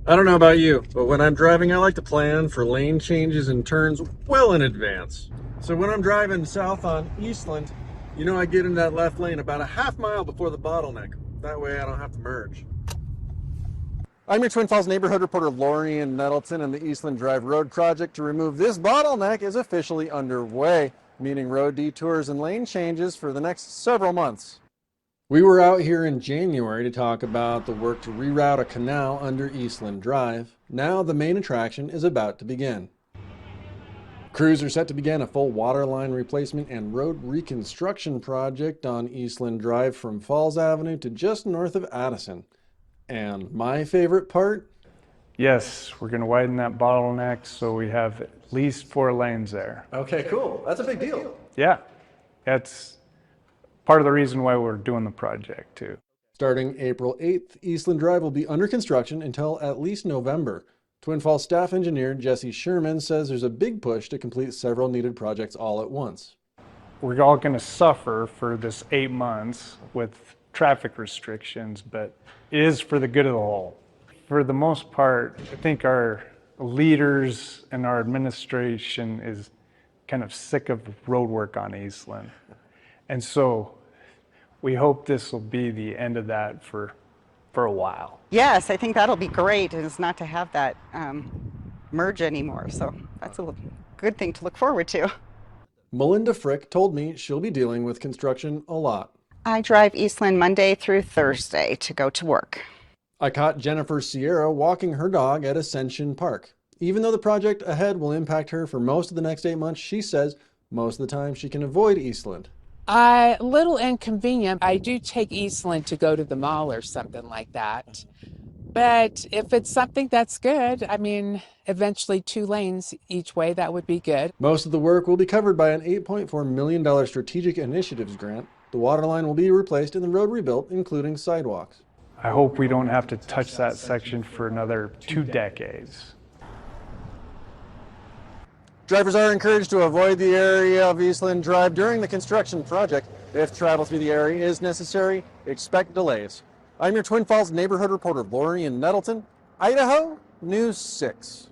I don't know about you, but when I'm driving, I like to plan for lane changes and turns well in advance. So when I'm driving south on Eastland, I get in that left lane about a half mile before the bottleneck. That way I don't have to merge. I'm your Twin Falls neighborhood reporter Lori in Nettleton, and the Eastland Drive road project to remove this bottleneck is officially underway, meaning road detours and lane changes for the next several months. We were out here in January to talk about the work to reroute a canal under Eastland Drive. Now the main attraction is about to begin. Crews are set to begin a full water line replacement and road reconstruction project on Eastland Drive from Falls Avenue to just north of Addison. And my favorite part? Yes, we're going to widen that bottleneck so we have at least 4 lanes there. Okay, cool. That's a big deal. Yeah, that's part of the reason why we're doing the project too. Starting April 8th, Eastland Drive will be under construction until at least November. Twin Falls staff engineer Jesse Sherman says there's a big push to complete several needed projects all at once. We're all going to suffer for this 8 months with traffic restrictions, but it is for the good of the whole. For the most part, I think our leaders and our administration is kind of sick of road work on Eastland. And so we hope this will be the end of that for a while. Yes, I think that'll be great, is not to have that merge anymore. So that's a good thing to look forward to. Melinda Frick told me she'll be dealing with construction a lot. I drive Eastland Monday through Thursday to go to work. I caught Jennifer Sierra walking her dog at Ascension Park. Even though the project ahead will impact her for most of the next 8 months, she says most of the time she can avoid Eastland. A little inconvenient. I do take Eastland to go to the mall or something like that. But if it's something that's good, I mean, eventually 2 lanes each way, that would be good. Most of the work will be covered by an $8.4 million strategic initiatives grant. The water line will be replaced and the road rebuilt, including sidewalks. I hope we don't have to touch that section for another 2 decades. Drivers are encouraged to avoid the area of Eastland Drive during the construction project. If travel through the area is necessary, expect delays. I'm your Twin Falls neighborhood reporter Lori in Nettleton, Idaho, News 6.